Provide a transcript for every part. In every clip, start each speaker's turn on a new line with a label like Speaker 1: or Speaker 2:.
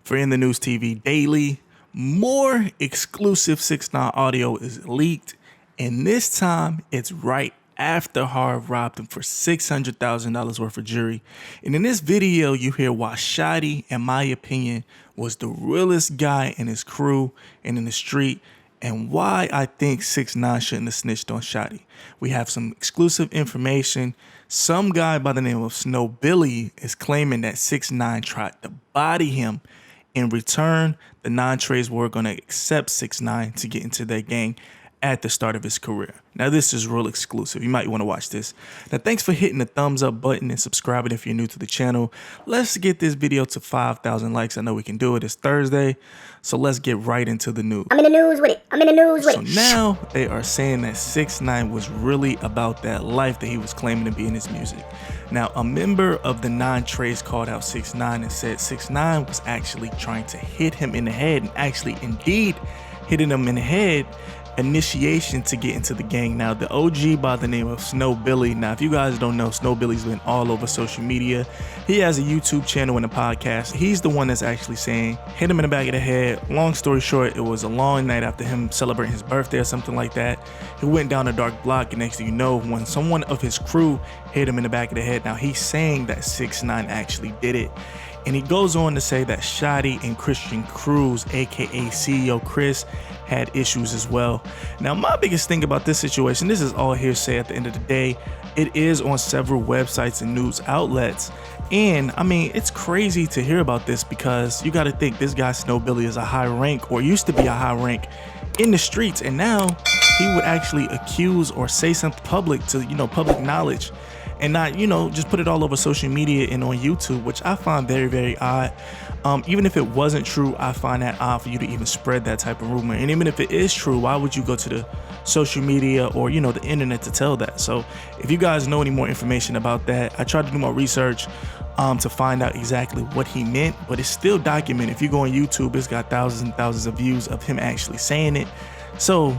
Speaker 1: For In the News TV Daily, more exclusive 6ix9ine audio is leaked, and this time it's right after Harv robbed him for $600,000 worth of jewelry. And in this video, you hear why Shotti, in my opinion, was the realest guy in his crew and in the street, and why I think 6ix9ine shouldn't have snitched on Shotti. We have some exclusive information. Some guy by the name of Snow Billy is claiming that 6ix9ine tried to body him. In return, the non-trades were going to accept 6ix9ine to get into their gang at the start of his career. Now, this is real exclusive. You might want to watch this. Now, thanks for hitting the thumbs up button and subscribing if you're new to the channel. Let's get this video to 5,000 likes. I know we can do it. It's Thursday, so let's get right into the news.
Speaker 2: I'm in the news with it.
Speaker 1: So now they are saying that 6ix9ine was really about that life that he was claiming to be in his music. Now, a member of the non-trades called out 6ix9ine and said 6ix9ine was actually trying to hit him in the head, and actually indeed hitting him in the head, initiation to get into the gang. Now, the OG by the name of Snow Billy. Now, if you guys don't know, Snow Billy's been all over social media. He has a YouTube channel and a podcast. He's the one that's actually saying hit him in the back of the head. Long story short, it was a long night after him celebrating his birthday or something like that. He went down a dark block, and next thing you know, when someone of his crew hit him in the back of the head. Now, he's saying that 6ix9ine actually did it. And he goes on to say that Shotti and Christian Cruz, aka CEO Chris, had issues as well. Now, my biggest thing about this situation, this is all hearsay at the end of the day. It is on several websites and news outlets. And I mean, it's crazy to hear about this because you got to think this guy Snow Billy is a high rank, or used to be a high rank in the streets. And now he would actually accuse or say something public to, public knowledge, and not, just put it all over social media and on YouTube, which I find very, very odd. Even if it wasn't true, I find that odd for you to even spread that type of rumor. And even if it is true, why would you go to the social media or, the internet to tell that? So if you guys know any more information about that, I tried to do more research to find out exactly what he meant, but it's still documented. If you go on YouTube, it's got thousands and thousands of views of him actually saying it. So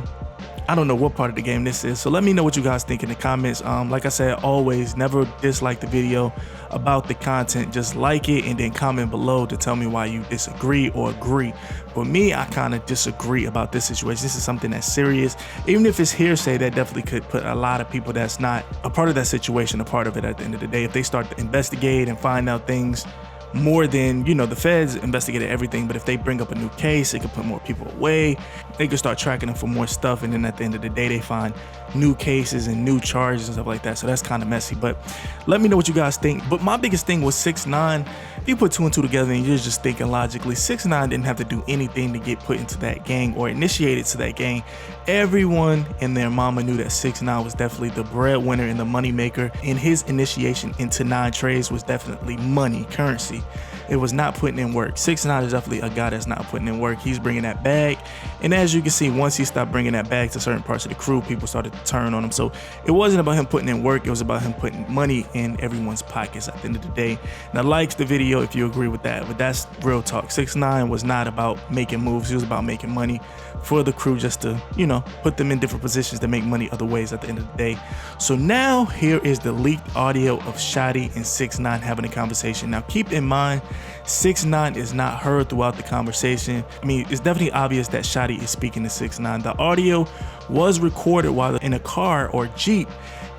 Speaker 1: I don't know what part of the game this is, so let me know what you guys think in the comments. Like I said, always never dislike the video about the content. Just like it and then comment below to tell me why you disagree or agree. For me, I kind of disagree about this situation. This is something that's serious. Even if it's hearsay, that definitely could put a lot of people that's not a part of that situation a part of it at the end of the day. If they start to investigate and find out things more than, the feds investigated everything, but if they bring up a new case, it could put more people away. They could start tracking them for more stuff, and then at the end of the day, they find new cases and new charges and stuff like that. So that's kind of messy, but let me know what you guys think. But my biggest thing was 6ix9ine. If you put two and two together and you're just thinking logically, 6ix9ine didn't have to do anything to get put into that gang or initiated to that gang. Everyone and their mama knew that 6ix9ine was definitely the breadwinner and the money maker, and his initiation into non-trades was definitely money, currency. It was not putting in work. 6ix9ine is definitely a guy that's not putting in work. He's bringing that bag, and as you can see, once he stopped bringing that bag to certain parts of the crew, people started to turn on him. So it wasn't about him putting in work, it was about him putting money in everyone's pockets at the end of the day. Now, like the video if you agree with that, but that's real talk. 6ix9ine was not about making moves, he was about making money for the crew, just to, put them in different positions to make money other ways at the end of the day. So now here is the leaked audio of Shotti and 6ix9ine having a conversation. Now, keep in mind, 6ix9ine is not heard throughout the conversation. I mean, it's definitely obvious that Shotti is speaking to 6ix9ine. The audio was recorded while in a car or Jeep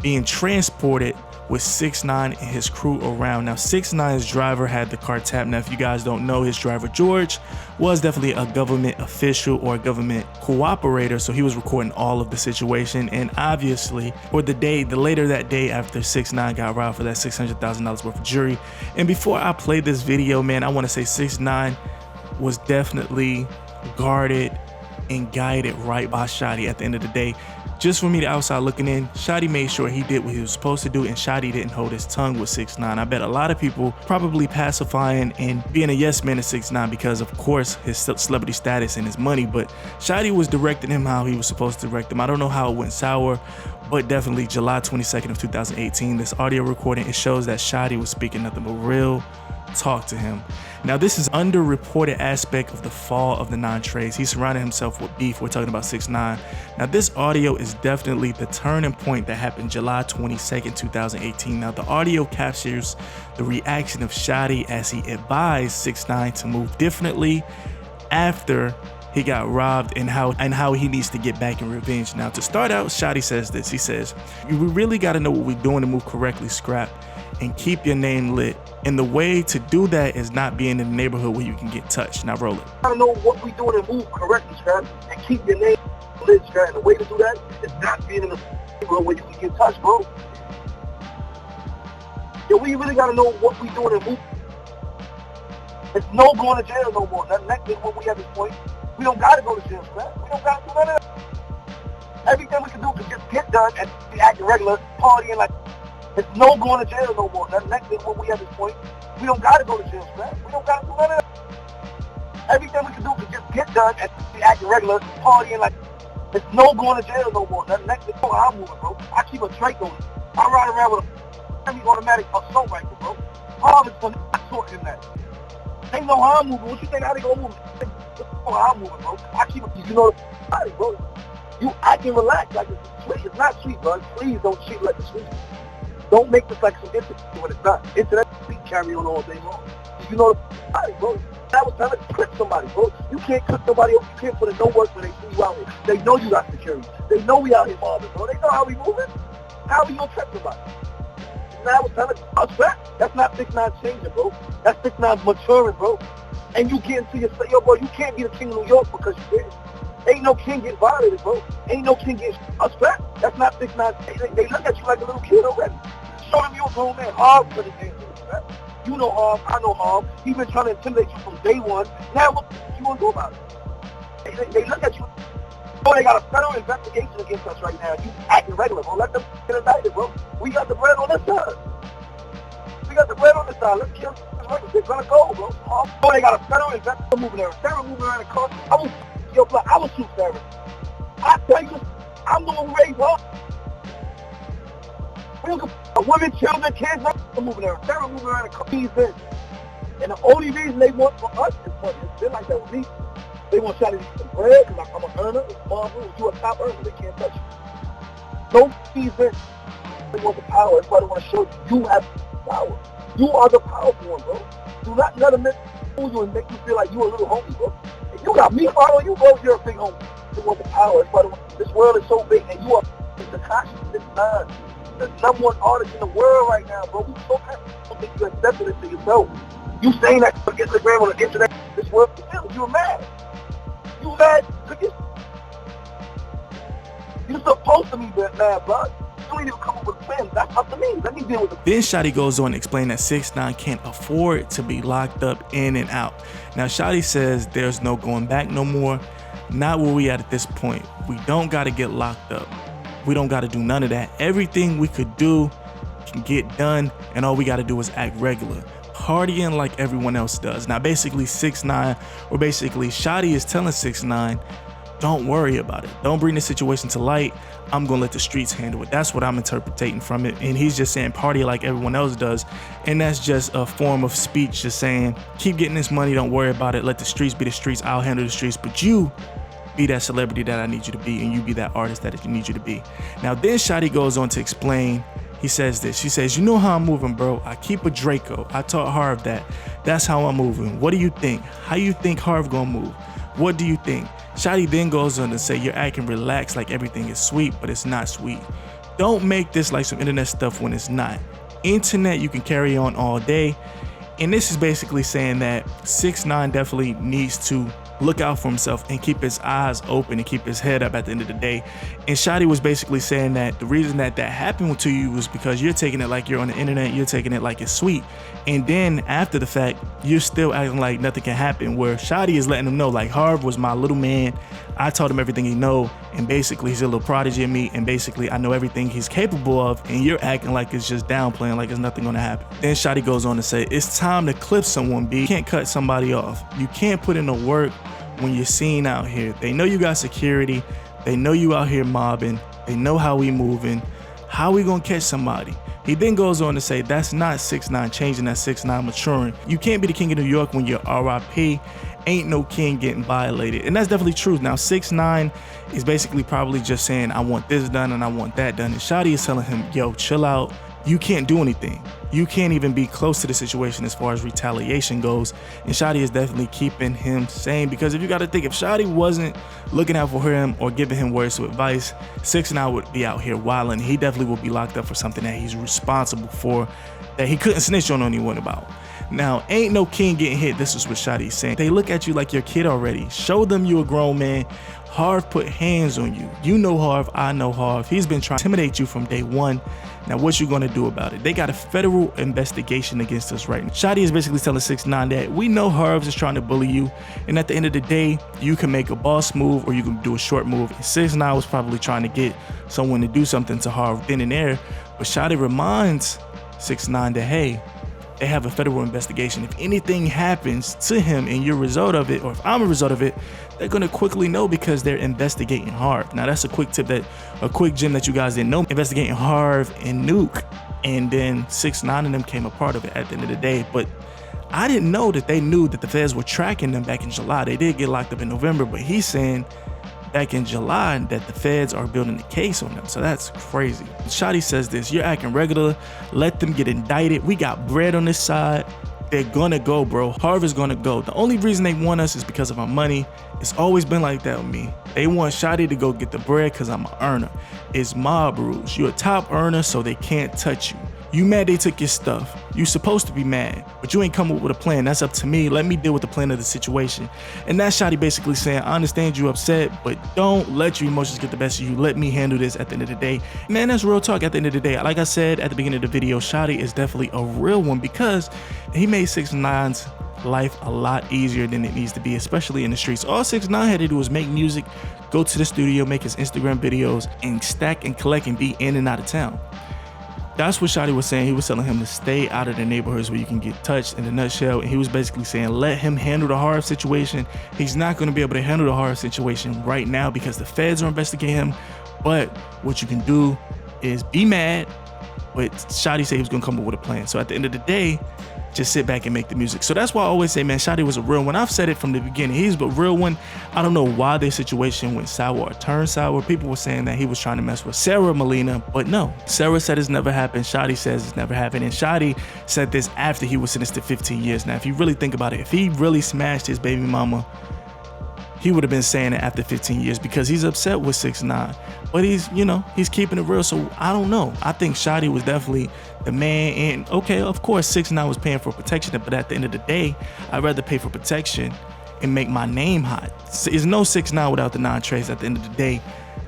Speaker 1: being transported with 6ix9ine and his crew around. Now, 6ix9ine's driver had the car tapped. Now, if you guys don't know, his driver George was definitely a government official or a government cooperator, so he was recording all of the situation. And obviously, or the later that day after 6ix9ine got robbed for that $600,000 worth of jewelry. And before I play this video, man, I want to say 6ix9ine was definitely guarded and guided right by Shotti at the end of the day. Just for me, the outside looking in, Shotti made sure he did what he was supposed to do, and Shotti didn't hold his tongue with 6ix9ine. I bet a lot of people probably pacifying and being a yes man to 6ix9ine because, of course, his celebrity status and his money, but Shotti was directing him how he was supposed to direct him. I don't know how it went sour, but definitely July 22nd of 2018, this audio recording, it shows that Shotti was speaking nothing but real talk to him. Now, this is underreported aspect of the fall of the 9 Treys. He surrounded himself with beef. We're talking about 6ix9ine. Now, this audio is definitely the turning point that happened July 22nd, 2018. Now, the audio captures the reaction of Shotti as he advised 6ix9ine to move differently after he got robbed and how he needs to get back in revenge. Now, to start out, Shotti says this. He says, "We really got to know what we're doing to move correctly, scrap, and keep your name lit. And the way to do that is not being in the neighborhood where you can get touched." Now roll it.
Speaker 2: I don't know what we doing to move correctly, scrap, and keep your name lit, scrap. And the way to do that is not being in the neighborhood where you can get touched, bro. Yo, we really gotta know what we doing to move. It's no going to jail no more. That's when we at this point. We don't gotta go to jail, scrap. We don't gotta do none of that. Everything we can do is just get done and be acting regular, partying like. It's no going to jail no more. That's when we at this point. We don't gotta go to jail, man. We don't gotta do none of that. Everything we can do is just get done and be acting regular, partying like. It's no going to jail no more. That's how I'm moving, bro. I keep a Drake on it. I ride around with a semi-automatic assault rifle, bro. Harv is not sorting that. Ain't no how I'm moving. What you think how they gonna move? How I'm moving, bro. I keep a, you know, body, bro. I can relax like it's sweet. It's not sweet, bro. Please don't treat like it's sweet. Don't make this like some internet when it's not. Internet, we carry on all day long. You know the body, bro. That was time to clip somebody, bro. You can't clip nobody else. You can't put in no work when they see you out here. They know you got security. They know we out here mobbing, bro. They know how we moving. How we gonna trip somebody? Now it's time to upset. That's not 6ix9ine changing, bro. That's 6ix9ine maturing, bro. And you getting to yourself, yo, bro, you can't be the king of New York because you did it. Ain't no king get violated, bro. Ain't no king get upset. That's not 6ix9ine. They look at you like a little kid already. Show them you a grown man. Harv put his hands in it, you know Harv, I know Harv. He been trying to intimidate you from day one. Now what you want to do about it? They look at you. Oh, they got a federal investigation against us right now. You acting regular, bro. Let them get indicted, bro. We got the bread on this side. We got the bread on this side. Let's kill this record. They're gonna go, bro. Oh, they got a federal investigation moving there. Sarah moving around the car. I will shoot Sarah. I tell you, I'm the one who raised her. Women, children, kids, they're moving around. Sarah moving around the car. And the only reason they want from us is money. It's been like that with me. They want Shotti to get some bread because I'm an earner. It's Marvel. You a top earner. They can't touch you. Don't tease it. They want the power. That's why they want to show you have power. You are the powerful one, bro. Do not let them fool you and make you feel like you a little homie, bro. If you got me following you, bro, you're a big homie. They want the power. That's why this world is so big, and you are Tekashi 6ix9ine. The number one artist in the world right now, bro. We so happy. I don't think you accepted it to yourself. You saying that on Instagram, on the internet, this world, you're mad. You mad? You're supposed to be mad, bro. You need to come up with a plan. That's up to me. Let me deal with it.
Speaker 1: Then Shotti goes on to explain that 6ix9ine can't afford to be locked up in and out. Now Shotti says there's no going back no more. Not where we at this point. We don't got to get locked up. We don't got to do none of that. Everything we could do can get done, and all we got to do is act regular. Partying like everyone else does. Now basically 6ix9ine, or basically Shotti is telling 6ix9ine, don't worry about it. Don't bring the situation to light. I'm gonna let the streets handle it. That's what I'm interpreting from it. And he's just saying party like everyone else does. And that's just a form of speech, just saying, keep getting this money, don't worry about it. Let the streets be the streets, I'll handle the streets. But you be that celebrity that I need you to be, and you be that artist that I need you to be. Now then Shotti goes on to explain. He says this. He says, you know how I'm moving, bro. I keep a Draco. I taught Harv that. That's how I'm moving. What do you think? How you think Harv gonna move? What do you think? Shotti then goes on to say, you're acting relaxed like everything is sweet, but it's not sweet. Don't make this like some internet stuff when it's not. Internet, you can carry on all day. And this is basically saying that 6ix9ine definitely needs to look out for himself and keep his eyes open and keep his head up at the end of the day. And Shotti was basically saying that the reason that happened to you was because you're taking it like you're on the internet, you're taking it like it's sweet. And then after the fact, you're still acting like nothing can happen, where Shotti is letting him know, like, Harv was my little man. I told him everything he know, and basically he's a little prodigy of me, and basically I know everything he's capable of, and you're acting like it's just downplaying, like it's nothing gonna happen. Then Shotti goes on to say, it's time to clip someone, B. You can't cut somebody off. You can't put in the work when you're seen out here. They know you got security. They know you out here mobbing. They know how we moving. How we gonna catch somebody? He then goes on to say that's not 6ix9ine changing, that's 6ix9ine maturing. You can't be the king of New York when you're RIP. Ain't no king getting violated. And that's definitely true. Now 6ix9ine is basically probably just saying I want this done and I want that done. And Shotti is telling him, yo, chill out. You can't do anything. You can't even be close to the situation as far as retaliation goes. And Shotti is definitely keeping him sane, because if you got to think, if Shotti wasn't looking out for him or giving him words of advice, 6ix9ine would be out here wilding. He definitely would be locked up for something that he's responsible for, that he couldn't snitch on anyone about. Now, ain't no king getting hit. This is what Shotti's saying. They look at you like you're a kid already. Show them you a grown man. Harv put hands on you. You know Harv, I know Harv. He's been trying to intimidate you from day one. Now, what you gonna do about it? They got a federal investigation against us right now. Shotti is basically telling 6ix9ine that we know Harv is trying to bully you, and at the end of the day, you can make a boss move or you can do a short move. And 6ix9ine was probably trying to get someone to do something to Harv then and there, but Shotti reminds 6ix9ine that, hey, they have a federal investigation. If anything happens to him and you're a result of it, or if I'm a result of it, they're gonna quickly know because they're investigating Harv. Now that's a quick tip, that a quick gem that you guys didn't know. Investigating Harv and Nuke, and then 6ix9ine and them came a part of it at the end of the day. But I didn't know that they knew that the feds were tracking them back in July. They did get locked up in November, but he's saying back in July that the feds are building a case on them. So that's crazy. Shotti says this: you're acting regular, let them get indicted. We got bread on this side. They're gonna go, bro. Harv is gonna go. The only reason they want us is because of our money. It's always been like that with me. They want Shotti to go get the bread because I'm an earner. It's mob rules. You're a top earner, so they can't touch you. You mad they took your stuff. You supposed to be mad, but you ain't come up with a plan. That's up to me. Let me deal with the plan of the situation. And that's Shotti basically saying, I understand you upset, but don't let your emotions get the best of you. Let me handle this at the end of the day. Man, that's real talk at the end of the day. Like I said at the beginning of the video, Shotti is definitely a real one, because he made 6ix9ine's life a lot easier than it needs to be, especially in the streets. All 6ix9ine had to do was make music, go to the studio, make his Instagram videos, and stack and collect and be in and out of town. That's what Shotti was saying. He was telling him to stay out of the neighborhoods where you can get touched, in a nutshell. And he was basically saying, let him handle the Harv situation. He's not going to be able to handle the Harv situation right now because the feds are investigating him. But what you can do is be mad. But Shotti said he was going to come up with a plan. So at the end of the day, just sit back and make the music. So that's why I always say, man, Shotti was a real one. I've said it from the beginning. He's a real one. I don't know why their situation went sour or turned sour. People were saying that he was trying to mess with Sarah Molina, but no. Sarah said it's never happened. Shotti says it's never happened. And Shotti said this after he was sentenced to 15 years. Now, if you really think about it, if he really smashed his baby mama, he would have been saying it after 15 years because he's upset with 6ix9ine. But he's, you know, he's keeping it real. So I don't know. I think Shotti was definitely the man. And okay, of course, 6ix9ine was paying for protection. But at the end of the day, I'd rather pay for protection and make my name hot. There's no 6ix9ine without the 9 Treys at the end of the day.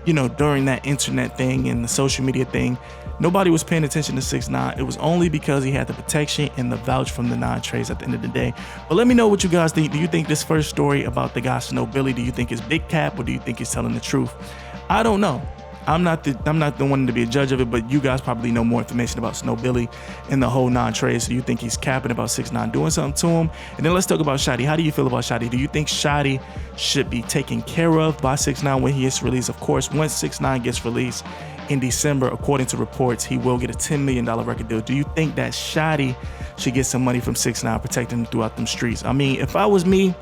Speaker 1: You know, during that internet thing and the social media thing, nobody was paying attention to 6ix9ine. It was only because he had the protection and the vouch from the 9 Treys at the end of the day. But let me know what you guys think. Do you think this first story about the guy Snow Billy, do you think it's big cap or do you think he's telling the truth? I don't know. I'm not the one to be a judge of it, but you guys probably know more information about Snow Billy and the whole 9 Treys. So you think he's capping about 6ix9ine doing something to him? And then let's talk about Shotti. How do you feel about Shotti? Do you think Shotti should be taken care of by 6ix9ine when he gets released? Of course, once 6ix9ine gets released in December, according to reports, he will get a $10 million record deal. Do you think that Shotti should get some money from 6ix9ine, protecting him throughout them streets? I mean, if I was me,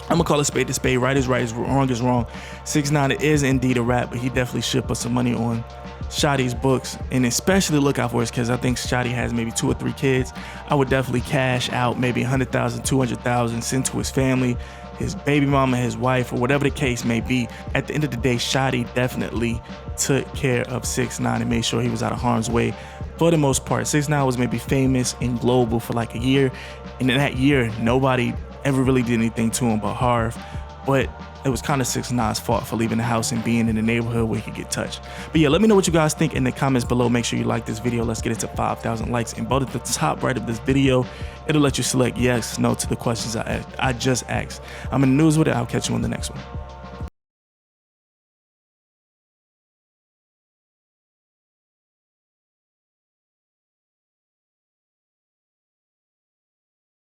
Speaker 1: I'm gonna call a spade, right is right, wrong is wrong. 6ix9ine is indeed a rat, but he definitely should put some money on Shotti's books, and especially look out for his kids. I think Shotti has maybe 2 or 3 kids. I would definitely cash out maybe $100,000, $200,000, send to his family, his baby mama, his wife, or whatever the case may be. At the end of the day, Shotti definitely took care of 6ix9ine and made sure he was out of harm's way for the most part. 6ix9ine was maybe famous and global for like a year, and in that year, nobody ever really did anything to him but Harv. But it was kind of 6ix9ine's fault for leaving the house and being in the neighborhood where he could get touched. But yeah, let me know what you guys think in the comments below. Make sure you like this video. Let's get it to 5,000 likes. And both at the top right of this video, it'll let you select yes, no to the questions I just asked. I'm in the news with it. I'll catch you on the next one.